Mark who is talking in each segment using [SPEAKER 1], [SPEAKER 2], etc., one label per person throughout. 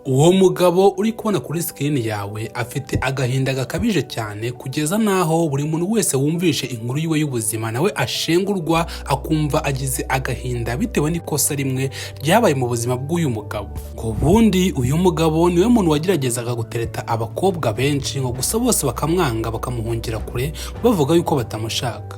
[SPEAKER 1] Uwo mugabo uri kubona kuri screen yawe afite agahinda gakabije cyane kugeza naho buri muntu wese wumvishe inkuru yiwe y'ubuzima nawe ashengurwa akumva agize agahinda bitewe n'ikosa rimwe ryabaye mu buzima bw'uyu mugabo. Ngo bundi uyu mugabo niwe muntu wageragezaga gutereta abakobwa benshi ngo gusa bose bakamwanga bakamuhungira kure bavuga yuko batamushaka.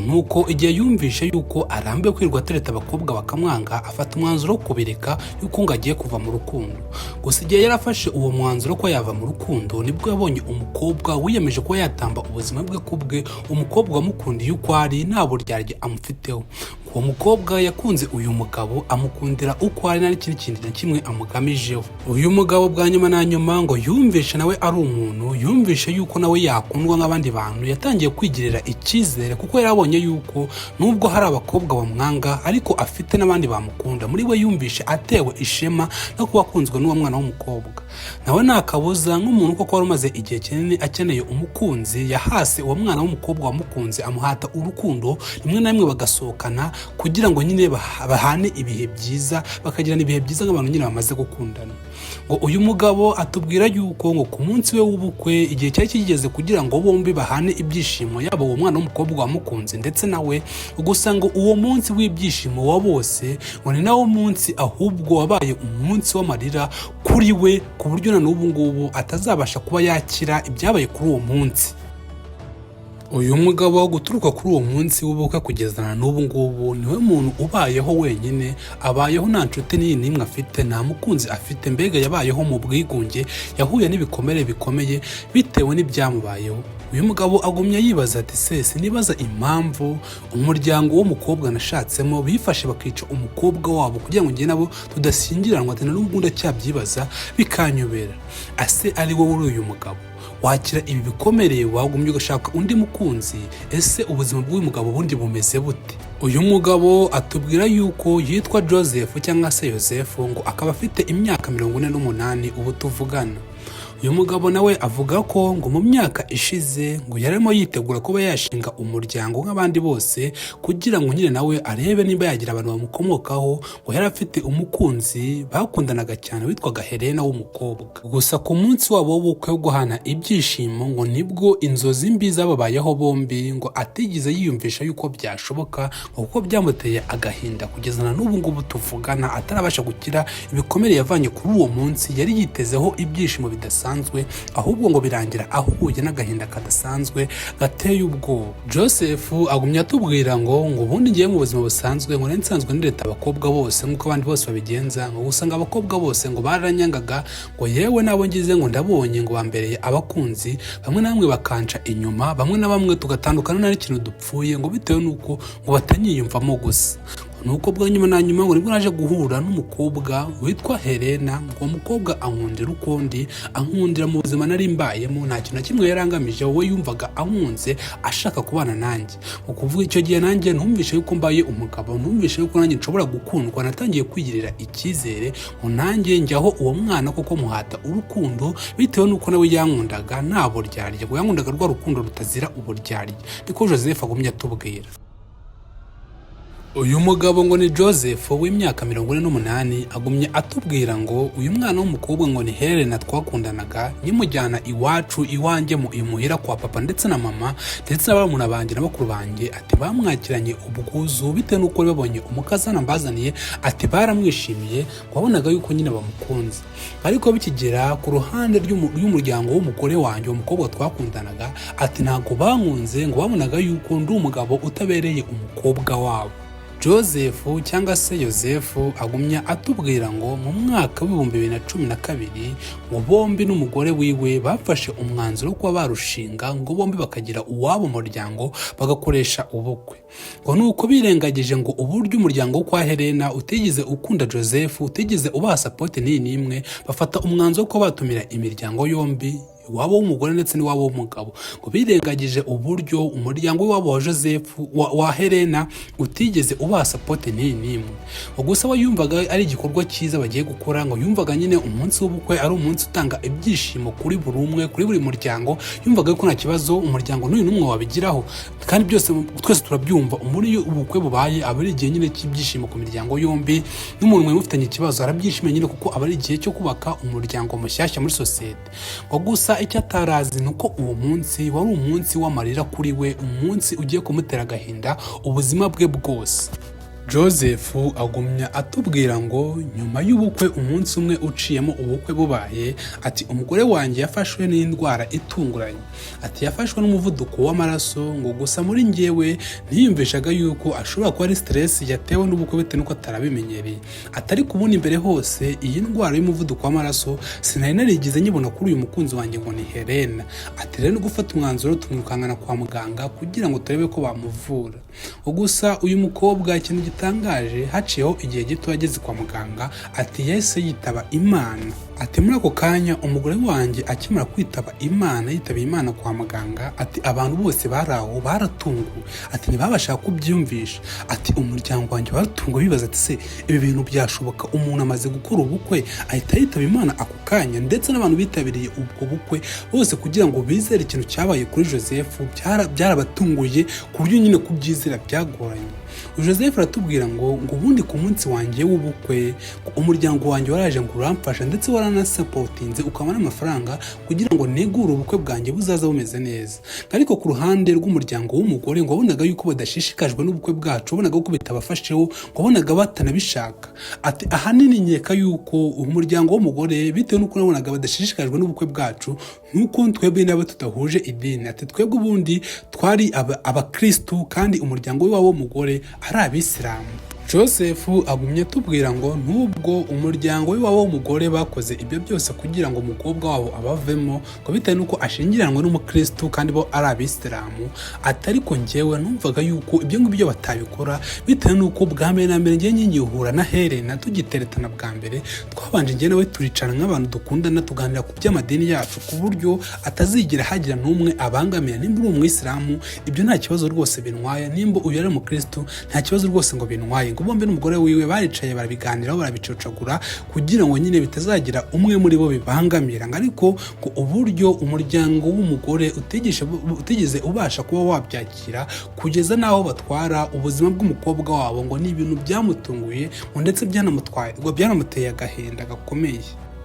[SPEAKER 1] Nuko igihe yumvishe yuko arambiwe kwirwa atereta abakobwa bakamwanga afata umwanzuro wo kubireka yuko ngo agiye kuva mu rukundo. Gusa igihe yarafashe uwo mwanzuro ko yava mu rukundo nibwo yabonye umukobwa wiyemeje kuba yatamba ubuzima bwe kubwe, umukobwa wamukundiye uko ari nta buryarya amufiteho. Uwo mukobwa yakunze uyu mugabo amukundira uko ari nta n'ikindi kintu na kimwe amugamijeho. Uyu mugabo bwa nyuma na nyuma ngo yumvishe nawe ari umuntu, yumvishe yuko nawe yakundwa nk'abandi bantu, yatangiye kwigirira icyizere kuko yarabonye yuko nubwo hari abakobwa bamwanga ariko afite n'abandi bamukunda. Muri we yumvishe atewe ishema no kuba akunzwe n'uwo mwana w'umukobwa. Nawe nta kabuza nk'umuntu koko wari umaze igihe kinini akeneye umukunzi, yahase uwo mwana w'umukobwa wamukunze amuhata urukundo, rimwe na rimwe bagasohokana kugira ngo nyine bahane ibihe byiza, bakagirana ibihe byiza nk'abantu nyine bamaze gukundana. Ngo uyu mugabo atubwira yuko ngo ku munsi we w'ubukwe igihe cyari kigeze kugira ngo bombi bahane ibyishimo, yaba uwo mwana w'umukobwa wamukunze ndetse nawe. Gusa ngo uwo munsi w'ibyishimo wa bose ngo ni nawo munsi ahubwo wabaye umunsi w'amarira kuri we, ku buryo na n'ubu ngubu atazabasha kuba yakira ibyabaye kuri uwo munsi. Uyu mugabo guturuka kuri uwo munsi w'ubukwe kugeza na n'ubu ngubu niwe muntu ubayeho wenyine, abayeho nta nshuti n'imwe afite, nta mukunzi afite, mbega yabayeho mu bwigunge, yahuye n'ibikomere bikomeye bitewe n'ibyamubayeho. Uyu mugabo agumya yibaza ati sese nibaza impamvu umuryango w'umukobwa nashatsemo bifashe bakica umukobwa wabo kugira ngo njye nabo tudasingiranwa, ati n'ubwo ndacyabyibaza bikanyobera. Ase ari wowe uri uyu mugabo wakira ibi bikomere, wagumye ugashaka undi mukunzi, ese ubuzima bw'uyu mugabo bundi bumeze bute? Uyu mugabo atubwira yuko yitwa Joseph cyangwa se Joseph, ngo akaba afite imyaka 48 ubu tuvugana. Uyu mugabo nawe avuga ko ngo mu myaka ishize ngo yarimo yitegura kuba yashinga umuryango nk'abandi bose kugira ngo nyine nawe arebe niba yagira abantu bamukomokaho. Ngo yari afite umukunzi bakundanaga cyane witwaga Helena w'umukobwa. Gusa ku munsi wabo w'ubukwe bwo guhana ibyishimo ngo nibwo inzozi mbi zababayeho bombi, ngo atigeze yiyumvisha yuko byashoboka kuko byamuteye agahinda kugeza na n'ubu ngubu tuvugana atarabasha gukira ibikomere yavanye kuri uwo munsi. Yari yitezeho ibyishimo bidasanzwe, ahubwo ngo birangira ahuye n'agahinda kadasanzwe gateye ubwoba. Joseph agumya atubwira ngo ubundi ngiye mu buzima busanzwe ngo nsanzwe ndireta abakobwa bose nk'uko abandi bose babigenza, ngo usanga abakobwa bose ngo baranyangaga, ngo yewe nabo ngize ngo ndabonye ngo bambereye abakunzi, bamwe na bamwe bakanca inyuma, bamwe na bamwe tugatandukana nta n'ikintu dupfuye, ngo bitewe n'uko ngo batanyiyumvamo gusa. Nuko bwa nyuma na nyuma ngo nibwo naje guhura n'umukobwa witwa Helena. Ngo umukobwa ankundira ukundi, ankundira mu buzima nari mbayemo, nta kintu na kimwe yarangamije, we yumvaga ankunze ashaka kubana nanjye. Ngo kuvuga icyo gihe nanjye ntumvishe yuko mbaye umugabo, ntumvishe yuko nanjye nshobora gukundwa, natangiye kwigirira icyizere ngo nanjye njyaho uwo mwana koko muhata urukundo bitewe n'uko nawe yankundaga nta buryarya, ngo yankundaga rwa rukundo rutazira uburyarya. Niko Joseph agumya atubwira. Uyu mugabo ngo ni Joseph w'imyaka 48 agumye atubwira ngo uyu mwana w'umukobwa ngo ni Helena twakundanaga nyimujyana iwacu iwanjye mu imuhira kwa papa ndetse na mama ndetse n'abamuna banjye na bakuru banjye, ati bamwakiranye ubwuzu bitewe n'uko babonye umukazana mbazaniye, ati baramwishimiye, wabonaga yuko nyine bamukunze. Ariko bikigera ku ruhande ry'umuryango w'umugore wanjye umukobwa twakundanaga, ati ntago bankunze, ngo babonaga yuko ndi umugabo utabereye umukobwa wabo. Joseph cyangwa se Joseph agumya atubwira ngo mu mwaka w'2012 ngo bombi n'umugore wiwe bafashe umwanzuro wo kuba barushinga, ngo bombi bakagira uwabo muryango bagakoresha ubukwe. Ngo nuko birengagije ngo uburyo umuryango wo kwa Helena utigeze ukunda Joseph, utigeze ubaha support n'imwe, bafata umwanzuro ko batumira imiryango yombi iwabo w'umugore ndetse n'iwabo w'umugabo, ngo birengagije uburyo umuryango w'iwabo wa Joseph wa Helena utigeze ubaha support n'imwe. Gusa we yumvaga ari igikorwa cyiza bagiye gukora, ngo yumvaga nyine umunsi w'ubukwe ari umunsi utanga ibyishimo kuri buri umwe, kuri buri muryango. Yumvaga ko nta kibazo umuryango n'uyu n'umwe wabigiraho, kandi byose twese turabyumva. Muri ubukwe bubaye aba ari igihe nyine cy'ibyishimo ku miryango yombi, n'umuntu mwe mufitanye ikibazo arabyishimiye nyine kuko aba ari igihe cyo kubaka umuryango mushyashya muri sosiyete. Gusa icyo atarazi ni uko uwo munsi wari umunsi w'amarira kuri we, umunsi ugiye kumutera agahinda ubuzima bwe bwose. Joseph agumya atubwira ngo nyuma y'ubukwe umunsi umwe uciyemo ubukwe bubaye, ati umugore wanjye yafashwe n'indwara itunguranye, ati yafashwe n'umuvuduko w'amaraso, ngo gusa muri njyewe ntiyumvishaga yuko ashobora kuba ari stress yatewe n'ubukwe bitewe nuko atarabimenyereye. Atari kubona imbere hose iyi ndwara y'umuvuduko w'amaraso sinari narigize nyibona kuri uyu mukunzi wanjye ngo ni Helena. Ati rero gufata umwanzuro tumwirukankana kwa muganga kugira ngo turebe ko bamuvura. Gusa uyu mukobwa ikintu gitangaje, haciyeho igihe gito ageze kwa muganga, ati yahise yitaba Imana. Ati muri ako kanya umugore wanjye akimara kwitaba Imana, yitabiye Imana kwa muganga, ati abantu bose baraho baratunguwe, ati ntibabasha kubyumvisha. Ati umuryango wanjye baratunguwe bibaza ati se ibi bintu byashoboka umuntu amaze gukora ubukwe ahita yitaba Imana ako kanya? Ndetse n'abantu bitabiriye ubwo bukwe bose kugira ngo bizere ikintu cyabaye kuri Joseph byarabatunguye ku buryo nyine kubyizera byagoranye. Joseph aratubwira ngo ubundi ku munsi wanjye w'ubukwe umuryango wanjye waraje ngo uramfasha ndetse waranasapotinze ukabona amafaranga kugira ngo negure ubukwe bwanjye buzaza bumeze neza. Ariko ku ruhande rw'umuryango w'umugore ngo wabonaga yuko badashishikajwe n'ubukwe bwacu, wabonaga ko bitabafasheho, ngo wabonaga batanabishaka. Ati ahanini nkeka yuko umuryango w'umugore bitewe n'uko nabonaga badashishikajwe n'ubukwe bwacu nk'uko twebwe nabo tudahuje idini. Ati twebwe ubundi twari abakristu kandi umuryango w'iwabo w'umugore ari abisilamu. Joseph agumye atubwira ngo nubwo umuryango w'iwabo w'umugore bakoze ibyo byose kugira ngo umukobwa wabo abavemo, ngo bitewe nuko ashingiranwe n'umukristo kandi bo ari abisilamu, atari ko njyewe numvaga yuko ibyo ngibyo batabikora bitewe nuko bwa mbere na mbere ngiye nyihura na Helena tugiteretana bwa mbere, twabanje njye nawe turicana nk'abantu dukundana tuganira ku by'amadini yacu ku buryo atazigira hagira n'umwe abangamira. Nimba uri umwisilamu ibyo nta kibazo rwose bintwaye, nimba uyu ari umukristo nta kibazo rwose ngo bintwaye. Bombi n'umugore wiwe baricaye barabiganiraho barabicocagura kugira ngo nyine bitazagira umwe muri bo bibangamira. Ariko ko uburyo umuryango w'umugore utigeze ubasha kuba wabyakira kugeza naho batwara ubuzima bw'umukobwa wabo, ngo ni ibintu byamutunguye ngo ndetse byanamuteye agahinda gakomeye.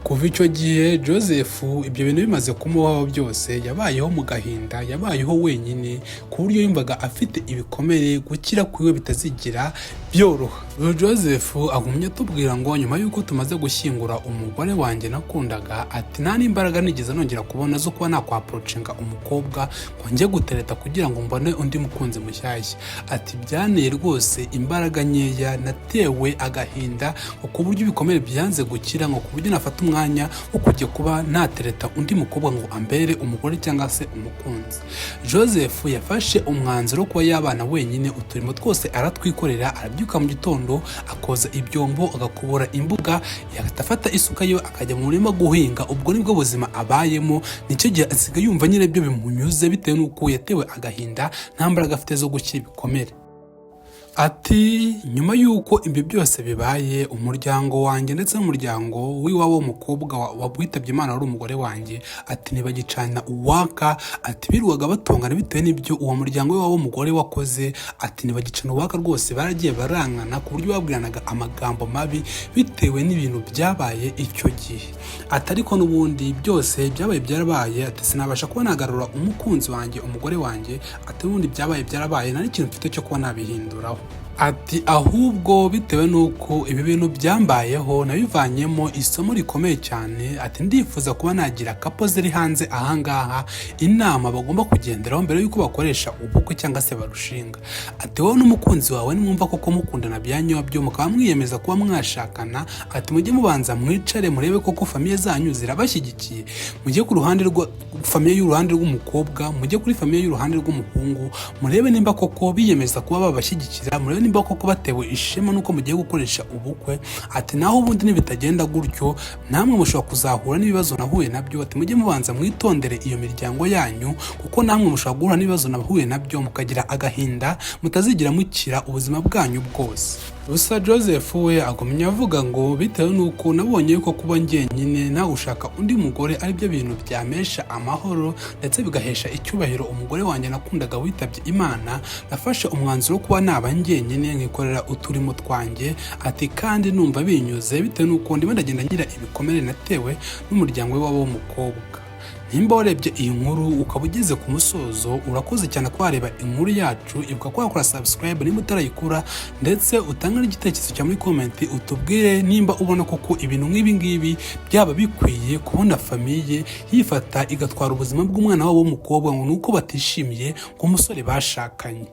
[SPEAKER 1] Kuva icyo gihe Joseph ibyo bintu bimaze kumubaho byose yabayeho mu gahinda, yabayeho wenyine ku buryo yumvaga afite ibikomere, gukira kwiwe bitazigira byoroha. Joseph agumye atubwira ngo nyuma y'uko tumaze gushyingura umugore wanjye nakundaga, ati nta n'imbaraga nigeze nongera kubona zo kuba nakwaprocinga umukobwa ngo njye gutereta kugira ngo mbone undi mukunzi mushyashya. Ati byanteye rwose imbaraga nkeya, natewe agahinda ku buryo ibikomere byanze gukira, ngo ku buryo nafata umwanya wo kujya kuba natereta undi mukobwa ngo ambere umugore cyangwa se umukunzi. Joseph yafashe umwanzuro wo kuba yabana wenyine, uturimo twose aratwikorera. Arabyuka mu gitondo akoza ibyombo, agakubura imbuga, yagafata isuka yo akajya mu murima guhinga. Ubwo nibwo buzima abayemo, nicyo gihe asigaye yumva nyine byo bimunyuze bitewe n'uko yatewe agahinda, nta mbaraga afite zo gukira ibikomere. Ati nyuma y'uko ibyo byose bibaye, umuryango wanjye ndetse n'umuryango w'iwabo w'umukobwa witabye Imana wari umugore wanjye, ati ntibagicana uwaka. Ati biruwaga batongana bitewe n'ibyo uwo muryango w'iwabo w'umugore wakoze. Ati ntibagicana uwaka rwose, baragiye barangana ku buryo babwiranaga amagambo mabi bitewe n'ibintu byabaye icyo gihe. Ati ariko n'ubundi byose byabaye byarabaye, ati sinabasha kuba nagarura umukunzi wanjye umugore wanjye. Ati n'ubundi byabaye byarabaye, nta n'ikintu mfite cyo kuba nabihinduraho. Ati ahubwo bitewe n'uko ibi bintu byambayeho nabivanyemo isomo rikomeye cyane. Ati ndifuza kuba nagira kapo ziri hanze ahangaha inama bagomba kugenderaho mbere y'uko bakoresha ubukwe cyangwa se barushinga. Ati wowe n'umukunzi wawe nimwumva koko mukundana bya nyabyo mukaba mwiyemeza kuba mwashakana, ati mujye mubanza mwicare murebe koko famiye zanyu zirabashyigikiye. Mujye ku ruhande rwa famiye y'uruhande rw'umukobwa, mujye kuri famiye y'uruhande rw'umuhungu, murebe nimba koko biyemeza kuba babashyigikira, murebe nimba koko batewe ishema nuko mugiye gukoresha ubukwe, ati naho ubundi nibitagenda gutyo namwe mushobora kuzahura n'ibibazo nahuye nabyo, ati mujye mubanza mwitondere iyo miryango yanyu kuko namwe mushobora guhura n'ibibazo nahuye nabyo mukagira agahinda mutazigira mukira ubuzima bwanyu bwose. Gusa Joseph we agumya avuga ngo bitewe nuko nabonye yuko kuba njyenyine nta gushaka undi mugore ari byo bintu byamesha amahoro ndetse bigahesha icyubahiro umugore wanjye nakundaga witabye Imana, nafashe umwanzuro wo kuba naba njyenyine nkikorera uturimo twanjye, ati kandi numva binyuze bitewe nuko ndimo ndagenda ngira ibikomere natewe n'umuryango we wabo w'umukobwa. Nimba warebye iyi nkuru ukaba ugeze ku musozo, urakoze cyane ko wareba inkuru yacu, ibuka ko wakora subscribe nimba utarayikora, ndetse utanga n'igitekerezo cya muri comment utubwire nimba ubona koko ibintu nk'ibi ngibi byaba bikwiye kubona famiye yifata igatwara ubuzima bw'umwana wabo w'umukobwa ngo nuko batishimiye ngo umusore bashakanye.